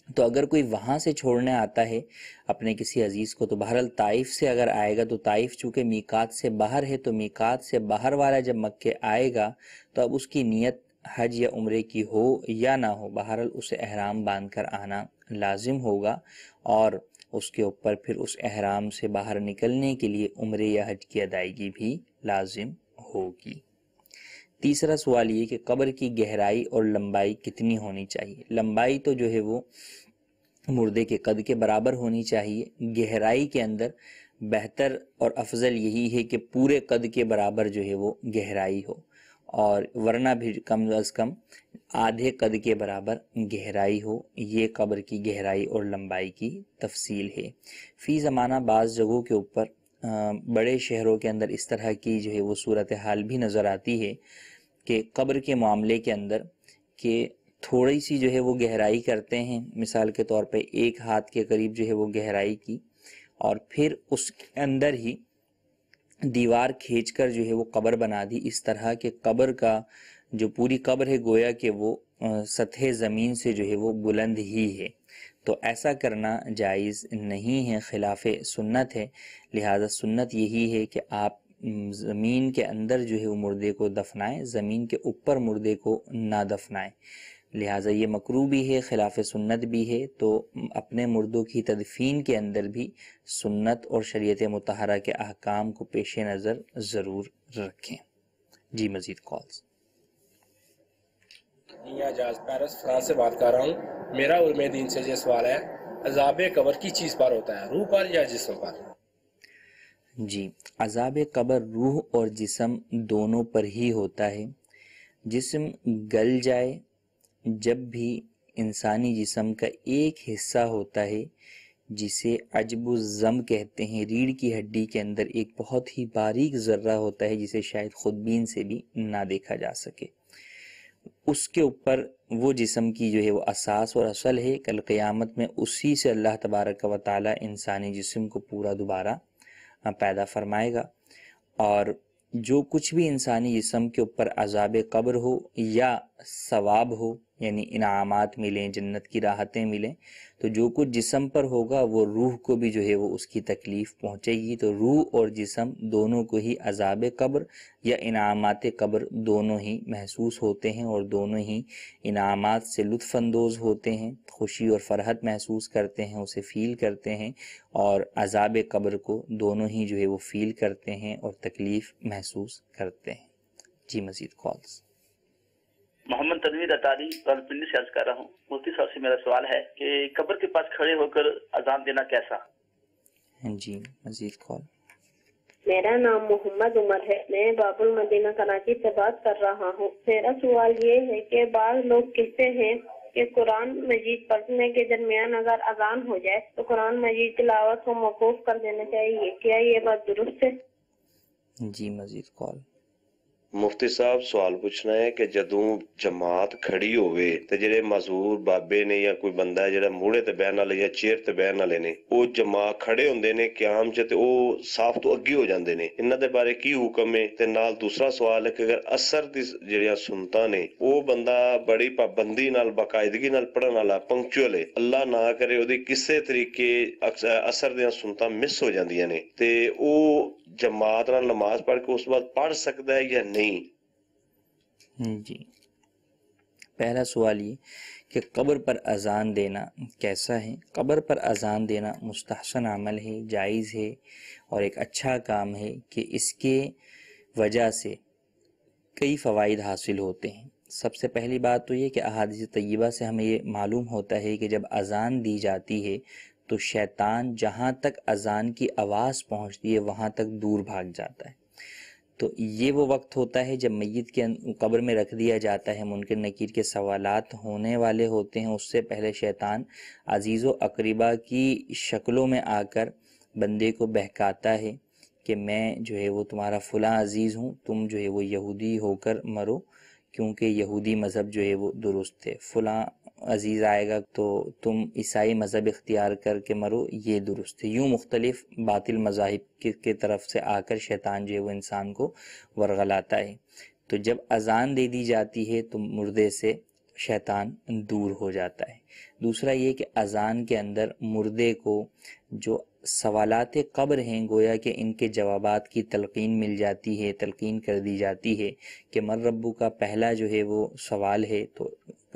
تو اگر کوئی وہاں سے چھوڑنے آتا ہے اپنے کسی عزیز کو تو بہرحال طائف سے اگر آئے گا تو طائف چونکہ میقات سے باہر ہے، تو میقات سے باہر والا جب مکہ آئے گا تو اب اس کی نیت حج یا عمرے کی ہو یا نہ ہو، بہرحال اسے احرام باندھ کر آنا لازم ہوگا، اور اس کے اوپر پھر اس احرام سے باہر نکلنے کے لیے عمرے یا حج کی ادائیگی بھی لازم ہوگی۔ تیسرا سوال یہ کہ قبر کی گہرائی اور لمبائی کتنی ہونی چاہیے؟ لمبائی تو جو ہے وہ مردے کے قد کے برابر ہونی چاہیے، گہرائی کے اندر بہتر اور افضل یہی ہے کہ پورے قد کے برابر جو ہے وہ گہرائی ہو، اور ورنہ بھی کم از کم آدھے قد کے برابر گہرائی ہو. یہ قبر کی گہرائی اور لمبائی کی تفصیل ہے. فی زمانہ بعض جگہوں کے اوپر بڑے شہروں کے اندر اس طرح کی جو ہے وہ صورتحال بھی نظر آتی ہے کہ قبر کے معاملے کے اندر کہ تھوڑی سی جو ہے وہ گہرائی کرتے ہیں، مثال کے طور پہ 1 ہاتھ کے قریب جو ہے وہ گہرائی کی، اور پھر اس کے اندر ہی دیوار کھینچ کر جو ہے وہ قبر بنا دی، اس طرح کہ قبر کا جو پوری قبر ہے گویا کہ وہ سطح زمین سے جو ہے وہ بلند ہی ہے. تو ایسا کرنا جائز نہیں ہے، خلاف سنت ہے. لہذا سنت یہی ہے کہ آپ زمین کے اندر جو ہے وہ مردے کو دفنائیں، زمین کے اوپر مردے کو نہ دفنائیں. لہٰذا یہ مکروہ بھی ہے، خلاف سنت بھی ہے. تو اپنے مردوں کی تدفین کے اندر بھی سنت اور شریعت مطہرہ کے احکام کو پیش نظر ضرور رکھیں. جی مزید کالز. اعجاز پیرس فرانس سے بات کر رہا ہوں. میرا علم دین سے یہ سوال ہے، عذاب قبر کس چیز پر ہوتا ہے، روح پر یا جسم پر؟ جی، عذاب قبر روح اور جسم دونوں پر ہی ہوتا ہے. جسم گل جائے، جب بھی انسانی جسم کا ایک حصہ ہوتا ہے جسے عجب الضم کہتے ہیں، ریڑھ کی ہڈی کے اندر ایک بہت ہی باریک ذرہ ہوتا ہے جسے شاید خودبین سے بھی نہ دیکھا جا سکے، اس کے اوپر وہ جسم کی جو ہے وہ اساس اور اصل ہے. کل قیامت میں اسی سے اللہ تبارک و تعالی انسانی جسم کو پورا دوبارہ پیدا فرمائے گا. اور جو کچھ بھی انسانی جسم کے اوپر عذاب قبر ہو یا ثواب ہو، یعنی انعامات ملیں، جنت کی راحتیں ملیں، تو جو کچھ جسم پر ہوگا وہ روح کو بھی جو ہے وہ اس کی تکلیف پہنچے گی. تو روح اور جسم دونوں کو ہی عذاب قبر یا انعامات قبر دونوں ہی محسوس ہوتے ہیں، اور دونوں ہی انعامات سے لطف اندوز ہوتے ہیں، خوشی اور فرحت محسوس کرتے ہیں، اسے فیل کرتے ہیں، اور عذاب قبر کو دونوں ہی جو ہے وہ فیل کرتے ہیں اور تکلیف محسوس کرتے ہیں. جی مزید کالز. محمد تنویر اطاری راولپنڈی سے عرض کر رہا ہوں. مفتی صاحب سے میرا سوال ہے کہ قبر کے پاس کھڑے ہو کر اذان دینا کیسا؟ جی مزید کال. میرا نام محمد عمر ہے، میں باب المدینہ کراچی سے بات کر رہا ہوں. میرا سوال یہ ہے کہ بعض لوگ کہتے ہیں کہ قرآن مجید پڑھنے کے درمیان اگر اذان ہو جائے تو قرآن مجید تلاوت کو موقوف کر دینا چاہیے، کیا یہ بات درست ہے؟ جی مزید کال. مفتی صاحب سوال پوچھنا ہے کہ جدوں جماعت کھڑی ہوئے تے جڑے معذور بابے نے یا کوئی بندہ ہے جڑا موڑے تے بہن والے یا چیئر تے بہن والے نے، او جماعت کھڑے ہوندے نے قیام چ تے او صاف تو اگے ہو جاندے نے، انہاں دے بارے کی حکم ہے؟ تے نال دوسرا سوال ہے کہ اگر اثر دی جڑیاں سنتاں نے او بندہ بڑی پابندی نال باقاعدگی نال پڑھن والا پنکچوئل ہے، اللہ نہ کرے او دی کسے طریقے اثر دیاں سنتاں مس ہو جاندیاں نے، تے او جماعت نال نماز پڑھ کے اس بعد پڑھ سکتا ہے یا نہیں؟ جی، پہلا سوال یہ کہ قبر پر اذان دینا کیسا ہے؟ قبر پر اذان دینا مستحسن عمل ہے، جائز ہے، اور ایک اچھا کام ہے کہ اس کے وجہ سے کئی فوائد حاصل ہوتے ہیں. سب سے پہلی بات تو یہ کہ احادیث طیبہ سے ہمیں یہ معلوم ہوتا ہے کہ جب اذان دی جاتی ہے تو شیطان جہاں تک اذان کی آواز پہنچتی ہے وہاں تک دور بھاگ جاتا ہے. تو یہ وہ وقت ہوتا ہے جب میت کے قبر میں رکھ دیا جاتا ہے، منکر نکیر کے سوالات ہونے والے ہوتے ہیں. اس سے پہلے شیطان عزیز و اقربا کی شکلوں میں آ کر بندے کو بہکاتا ہے کہ میں جو ہے وہ تمہارا فلاں عزیز ہوں، تم جو ہے وہ یہودی ہو کر مرو کیونکہ یہودی مذہب جو ہے وہ درست ہے، فلاں عزیز آئے گا تو تم عیسائی مذہب اختیار کر کے مرو، یہ درست ہے. یوں مختلف باطل مذاہب کی طرف سے آ کر شیطان جو ہے وہ انسان کو ورغلاتا ہے. تو جب اذان دے دی جاتی ہے تو مردے سے شیطان دور ہو جاتا ہے. دوسرا یہ کہ اذان کے اندر مردے کو جو سوالات قبر ہیں گویا کہ ان کے جوابات کی تلقین مل جاتی ہے، تلقین کر دی جاتی ہے کہ من ربو کا پہلا جو ہے وہ سوال ہے. تو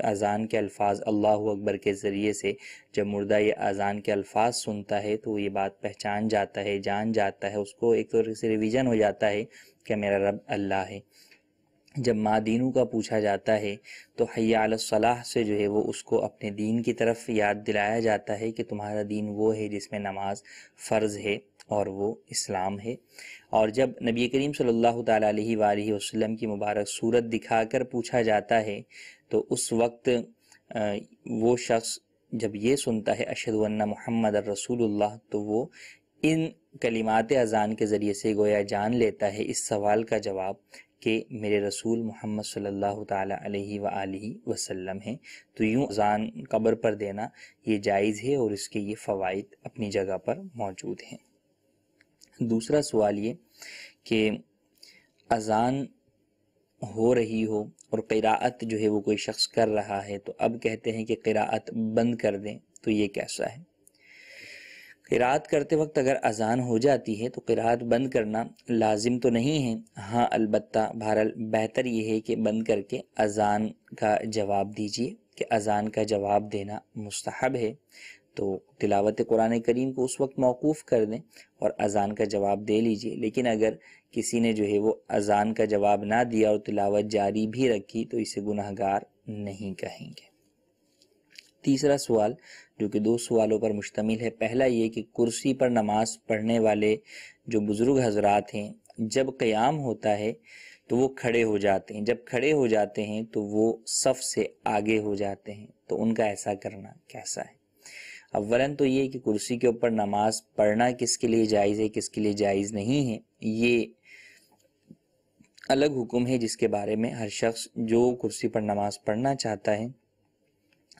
اذان کے الفاظ اللہ اکبر کے ذریعے سے جب مردہ یہ اذان کے الفاظ سنتا ہے تو وہ یہ بات پہچان جاتا ہے، جان جاتا ہے، اس کو ایک طور سے ریویژن ہو جاتا ہے کہ میرا رب اللہ ہے. جب ماں دینوں کا پوچھا جاتا ہے تو حی علی الصلاح سے جو ہے وہ اس کو اپنے دین کی طرف یاد دلایا جاتا ہے کہ تمہارا دین وہ ہے جس میں نماز فرض ہے اور وہ اسلام ہے۔ اور جب نبی کریم صلی اللہ تعالیٰ علیہ وآلہ وسلم کی مبارک صورت دکھا کر پوچھا جاتا ہے تو اس وقت وہ شخص جب یہ سنتا ہے اشہد ان محمد الرسول اللہ، تو وہ ان کلمات اذان کے ذریعے سے گویا جان لیتا ہے اس سوال کا جواب کہ میرے رسول محمد صلی اللہ تعالیٰ علیہ وآلہ وسلم ہیں۔ تو یوں اذان قبر پر دینا یہ جائز ہے اور اس کے یہ فوائد اپنی جگہ پر موجود ہیں۔ دوسرا سوال یہ کہ اذان ہو رہی ہو اور قراءت جو ہے وہ کوئی شخص کر رہا ہے تو اب کہتے ہیں کہ قراءت بند کر دیں، تو یہ کیسا ہے؟ قراءت کرتے وقت اگر اذان ہو جاتی ہے تو قراءت بند کرنا لازم تو نہیں ہے، ہاں البتہ بہرحال بہتر یہ ہے کہ بند کر کے اذان کا جواب دیجیے، کہ اذان کا جواب دینا مستحب ہے۔ تو تلاوت قرآن کریم کو اس وقت موقوف کر دیں اور اذان کا جواب دے لیجئے، لیکن اگر کسی نے جو ہے وہ اذان کا جواب نہ دیا اور تلاوت جاری بھی رکھی تو اسے گناہگار نہیں کہیں گے۔ تیسرا سوال جو کہ 2 سوالوں پر مشتمل ہے، پہلا یہ کہ کرسی پر نماز پڑھنے والے جو بزرگ حضرات ہیں جب قیام ہوتا ہے تو وہ کھڑے ہو جاتے ہیں، جب کھڑے ہو جاتے ہیں تو وہ صف سے آگے ہو جاتے ہیں، تو ان کا ایسا کرنا کیسا ہے؟ اولاً تو یہ کہ کرسی کے اوپر نماز پڑھنا کس کے لیے جائز ہے کس کے لیے جائز نہیں ہے، یہ الگ حکم ہے جس کے بارے میں ہر شخص جو کرسی پر نماز پڑھنا چاہتا ہے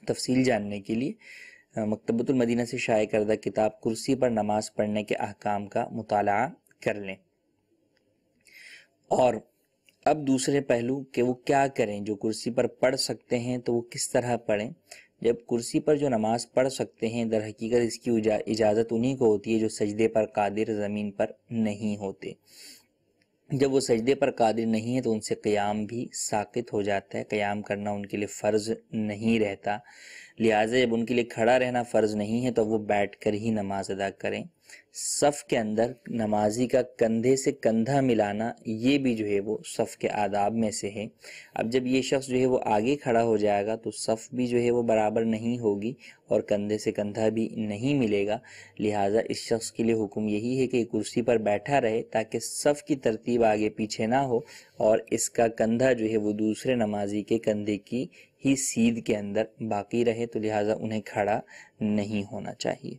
تفصیل جاننے کے لیے مکتبۃ المدینہ سے شائع کردہ کتاب کرسی پر نماز پڑھنے کے احکام کا مطالعہ کر لیں۔ اور اب دوسرے پہلو کہ وہ کیا کریں، جو کرسی پر پڑھ سکتے ہیں تو وہ کس طرح پڑھیں۔ جب کرسی پر جو نماز پڑھ سکتے ہیں در حقیقت اس کی اجازت انہی کو ہوتی ہے جو سجدے پر قادر زمین پر نہیں ہوتے۔ جب وہ سجدے پر قادر نہیں ہے تو ان سے قیام بھی ساقط ہو جاتا ہے، قیام کرنا ان کے لیے فرض نہیں رہتا، لہٰذا جب ان کے لیے کھڑا رہنا فرض نہیں ہے تو وہ بیٹھ کر ہی نماز ادا کریں۔ صف کے اندر نمازی کا کندھے سے کندھا ملانا یہ بھی جو ہے وہ صف کے آداب میں سے ہے۔ اب جب یہ شخص جو ہے وہ آگے کھڑا ہو جائے گا تو صف بھی جو ہے وہ برابر نہیں ہوگی اور کندھے سے کندھا بھی نہیں ملے گا، لہٰذا اس شخص کے لیے حکم یہی ہے کہ کرسی پر بیٹھا رہے تاکہ صف کی ترتیب آگے پیچھے نہ ہو اور اس کا کندھا جو ہے وہ دوسرے نمازی کے کندھے کی ہی سیدھ کے اندر باقی رہے، تو لہٰذا انہیں کھڑا نہیں ہونا چاہیے۔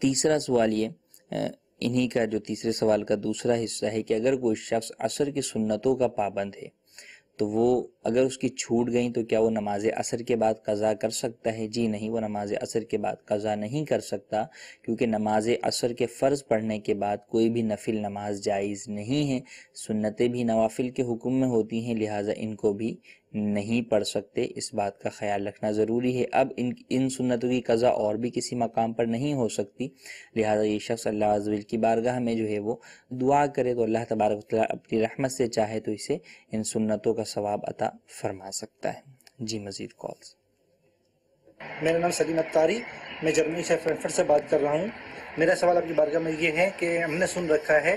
تیسرا سوال یہ انہی کا جو تیسرے سوال کا دوسرا حصہ ہے کہ اگر کوئی شخص عصر کی سنتوں کا پابند ہے تو وہ اگر اس کی چھوٹ گئیں تو کیا وہ نماز عصر کے بعد قضا کر سکتا ہے؟ جی نہیں، وہ نماز عصر کے بعد قضا نہیں کر سکتا، کیونکہ نماز عصر کے فرض پڑھنے کے بعد کوئی بھی نفل نماز جائز نہیں ہے، سنتیں بھی نوافل کے حکم میں ہوتی ہیں، لہٰذا ان کو بھی نہیں پڑھ سکتے، اس بات کا خیال رکھنا ضروری ہے۔ اب ان سنتوں کی قضا اور بھی کسی مقام پر نہیں ہو سکتی، لہٰذا یہ شخص اللہ عز و جل کی بارگاہ میں جو ہے وہ دعا کرے تو اللہ تبارک و تعالیٰ اپنی رحمت سے چاہے تو اسے ان سنتوں کا ثواب عطا فرما سکتا ہے۔ جی مزید کالز۔ میرا نام سلیم اتاری، میں جرمنی سے فرینکفرٹ سے بات کر رہا ہوں۔ میرا سوال آپ کی بارگاہ میں یہ ہے کہ ہم نے سن رکھا ہے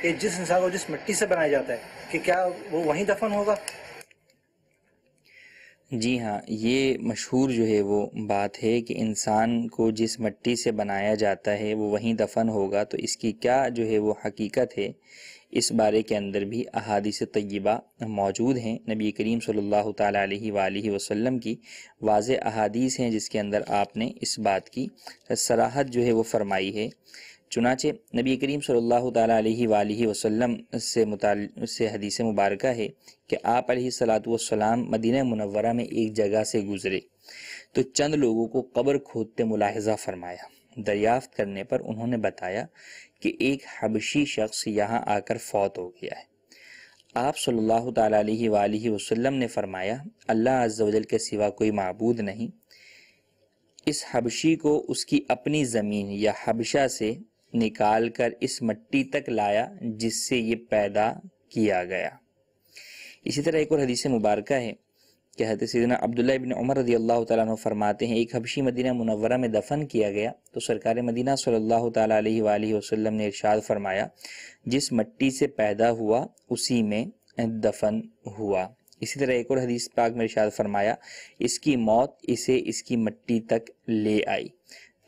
کہ جس انسان کو جس مٹی سے بنایا جاتا ہے کہ کیا وہ وہیں دفن ہوگا؟ جی ہاں، یہ مشہور جو ہے وہ بات ہے کہ انسان کو جس مٹی سے بنایا جاتا ہے وہ وہیں دفن ہوگا، تو اس کی کیا جو ہے وہ حقیقت ہے، اس بارے کے اندر بھی احادیث طیبہ موجود ہیں۔ نبی کریم صلی اللہ تعالیٰ علیہ وآلہ وسلم کی واضح احادیث ہیں جس کے اندر آپ نے اس بات کی صراحت جو ہے وہ فرمائی ہے۔ چنانچہ نبی کریم صلی اللہ تعالیٰ علیہ وآلہ وسلم سے حدیث مبارکہ ہے کہ آپ علیہ الصلوۃ والسلام مدینہ منورہ میں ایک جگہ سے گزرے تو چند لوگوں کو قبر کھودتے ملاحظہ فرمایا۔ دریافت کرنے پر انہوں نے بتایا کہ ایک حبشی شخص یہاں آ کر فوت ہو گیا ہے۔ آپ صلی اللہ تعالیٰ علیہ وآلہ وسلم نے فرمایا اللہ عز و جل کے سوا کوئی معبود نہیں۔ اس حبشی کو اس کی اپنی زمین یا حبشہ سے نکال کر اس مٹی تک لایا جس سے یہ پیدا کیا گیا۔ اسی طرح ایک اور حدیث مبارکہ ہے کہ حضرت سیدنا عبداللہ ابن عمر رضی اللہ تعالیٰ عنہ فرماتے ہیں ایک حبشی مدینہ منورہ میں دفن کیا گیا تو سرکار مدینہ صلی اللہ تعالیٰ علیہ وآلہ وسلم نے ارشاد فرمایا جس مٹی سے پیدا ہوا اسی میں دفن ہوا۔ اسی طرح ایک اور حدیث پاک میں ارشاد فرمایا اس کی موت اسے اس کی مٹی تک لے آئی۔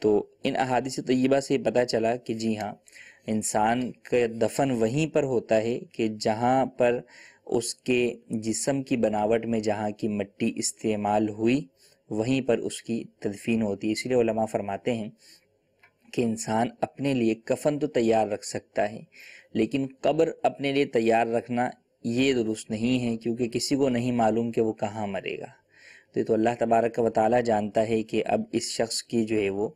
تو ان احادیث طیبہ سے پتہ چلا کہ جی ہاں، انسان کا دفن وہیں پر ہوتا ہے کہ جہاں پر اس کے جسم کی بناوٹ میں جہاں کی مٹی استعمال ہوئی وہیں پر اس کی تدفین ہوتی ہے۔ اسی لیے علماء فرماتے ہیں کہ انسان اپنے لیے کفن تو تیار رکھ سکتا ہے، لیکن قبر اپنے لیے تیار رکھنا یہ درست نہیں ہے، کیونکہ کسی کو نہیں معلوم کہ وہ کہاں مرے گا۔ تو اللہ تبارک و تعالیٰ جانتا ہے کہ اب اس شخص کی جو ہے وہ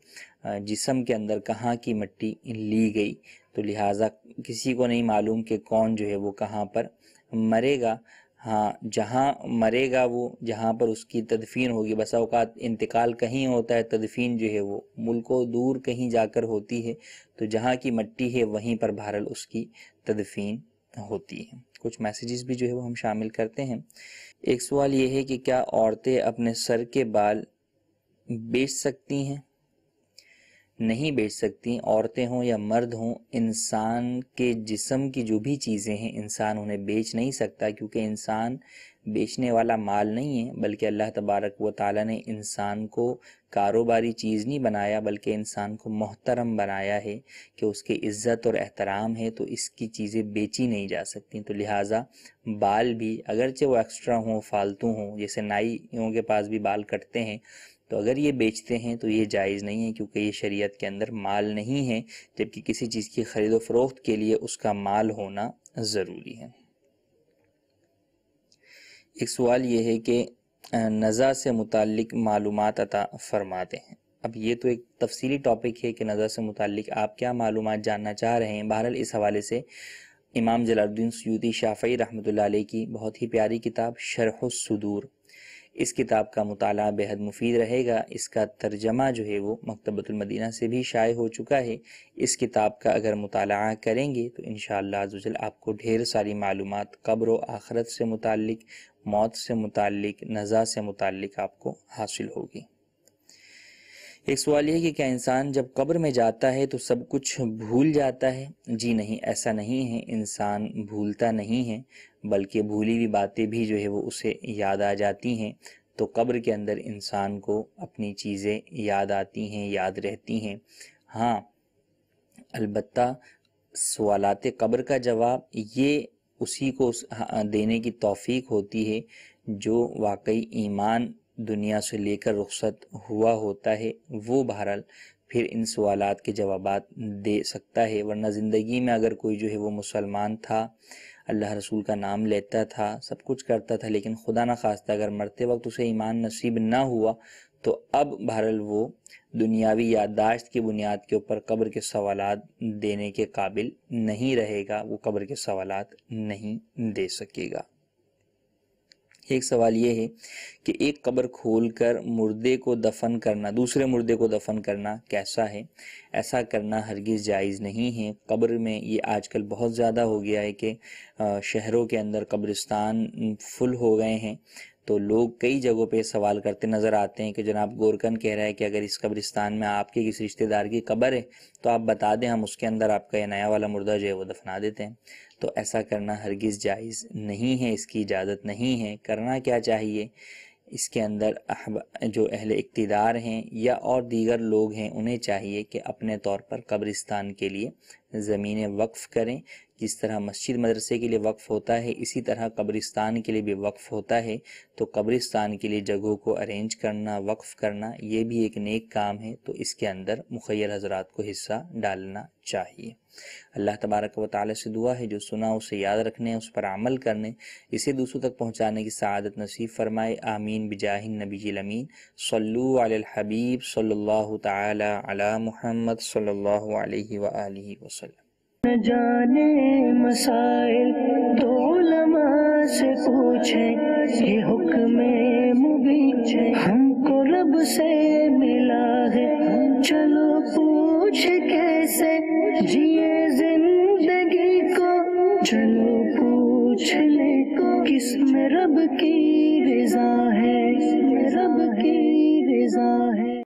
جسم کے اندر کہاں کی مٹی لی گئی، تو لہٰذا کسی کو نہیں معلوم کہ کون جو ہے وہ کہاں پر مرے گا۔ ہاں، جہاں مرے گا وہ، جہاں پر اس کی تدفین ہوگی، بسا اوقات انتقال کہیں ہوتا ہے، تدفین جو ہے وہ ملکوں دور کہیں جا کر ہوتی ہے، تو جہاں کی مٹی ہے وہیں پر بہرحال اس کی تدفین ہوتی ہے۔ کچھ میسیجز بھی جو ہے وہ ہم شامل کرتے ہیں۔ ایک سوال یہ ہے کہ کیا عورتیں اپنے سر کے بال بیچ سکتی ہیں؟ نہیں بیچ سکتی، عورتیں ہوں یا مرد ہوں، انسان کے جسم کی جو بھی چیزیں ہیں انسان انہیں بیچ نہیں سکتا، کیونکہ انسان بیچنے والا مال نہیں ہے، بلکہ اللہ تبارک و تعالیٰ نے انسان کو کاروباری چیز نہیں بنایا، بلکہ انسان کو محترم بنایا ہے کہ اس کی عزت اور احترام ہے، تو اس کی چیزیں بیچی نہیں جا سکتی۔ تو لہٰذا بال بھی اگرچہ وہ ایکسٹرا ہوں، فالتو ہوں، جیسے نائیوں کے پاس بھی بال کٹتے ہیں، تو اگر یہ بیچتے ہیں تو یہ جائز نہیں ہے، کیونکہ یہ شریعت کے اندر مال نہیں ہے، جبکہ کسی چیز کی خرید و فروخت کے لیے اس کا مال ہونا ضروری ہے۔ ایک سوال یہ ہے کہ نزع سے متعلق معلومات عطا فرماتے ہیں۔ اب یہ تو ایک تفصیلی ٹاپک ہے کہ نزع سے متعلق آپ کیا معلومات جاننا چاہ رہے ہیں۔ بہرحال اس حوالے سے امام جلال الدین سیوطی شافعی رحمۃ اللہ علیہ کی بہت ہی پیاری کتاب شرح الصدور، اس کتاب کا مطالعہ بہت مفید رہے گا۔ اس کا ترجمہ جو ہے وہ مکتبۃ المدینہ سے بھی شائع ہو چکا ہے۔ اس کتاب کا اگر مطالعہ کریں گے تو انشاءاللہ عزوجل آپ کو ڈھیر ساری معلومات قبر و آخرت سے متعلق، موت سے متعلق، نزع سے متعلق آپ کو حاصل ہوگی۔ ایک سوال یہ ہے کہ کیا انسان جب قبر میں جاتا ہے تو سب کچھ بھول جاتا ہے؟ جی نہیں، ایسا نہیں ہے، انسان بھولتا نہیں ہے، بلکہ بھولی ہوئی باتیں بھی جو ہے وہ اسے یاد آ جاتی ہیں۔ تو قبر کے اندر انسان کو اپنی چیزیں یاد آتی ہیں، یاد رہتی ہیں۔ ہاں، البتہ سوالات قبر کا جواب یہ اسی کو دینے کی توفیق ہوتی ہے جو واقعی ایمان دنیا سے لے کر رخصت ہوا ہوتا ہے، وہ بہرحال پھر ان سوالات کے جوابات دے سکتا ہے۔ ورنہ زندگی میں اگر کوئی جو ہے وہ مسلمان تھا، اللہ رسول کا نام لیتا تھا، سب کچھ کرتا تھا، لیکن خدا نہ خواستہ اگر مرتے وقت اسے ایمان نصیب نہ ہوا، تو اب بہرحال وہ دنیاوی یادداشت کی بنیاد کے اوپر قبر کے سوالات دینے کے قابل نہیں رہے گا، وہ قبر کے سوالات نہیں دے سکے گا۔ ایک سوال یہ ہے کہ ایک قبر کھول کر مردے کو دفن کرنا، دوسرے مردے کو دفن کرنا کیسا ہے؟ ایسا کرنا ہرگز جائز نہیں ہے۔ قبر میں یہ آج کل بہت زیادہ ہو گیا ہے کہ شہروں کے اندر قبرستان فل ہو گئے ہیں، تو لوگ کئی جگہوں پہ سوال کرتے نظر آتے ہیں کہ جناب گورکن کہہ رہا ہے کہ اگر اس قبرستان میں آپ کے کسی رشتہ دار کی قبر ہے تو آپ بتا دیں، ہم اس کے اندر آپ کا یہ نیا والا مردہ جو ہے وہ دفنا دیتے ہیں۔ تو ایسا کرنا ہرگز جائز نہیں ہے، اس کی اجازت نہیں ہے۔ کرنا کیا چاہیے؟ اس کے اندر جو اہل اقتدار ہیں یا اور دیگر لوگ ہیں، انہیں چاہیے کہ اپنے طور پر قبرستان کے لیے زمینیں وقف کریں۔ جس طرح مسجد مدرسے کے لیے وقف ہوتا ہے، اسی طرح قبرستان کے لیے بھی وقف ہوتا ہے۔ تو قبرستان کے لیے جگہوں کو ارینج کرنا، وقف کرنا، یہ بھی ایک نیک کام ہے، تو اس کے اندر مخیر حضرات کو حصہ ڈالنا چاہیے۔ اللہ تبارک و تعالی سے دعا ہے جو سنا اسے یاد رکھنے، اس پر عمل کرنے، اسے دوسروں تک پہنچانے کی سعادت نصیب فرمائے۔ آمین بجاہ النبی الامین۔ صلو علی الحبیب صلی اللہ تعالی علی محمد صلی اللہ علیہ وآلہ وسلم۔ نہ جانے مسائل تو علماء سے پوچھیں، یہ حکم مبین ہم کو رب سے ملا ہے، چلو پوچھ کیسے جیے زندگی کو، چلو پوچھ لے کس میں رب کی رضا ہے، رب کی رضا ہے۔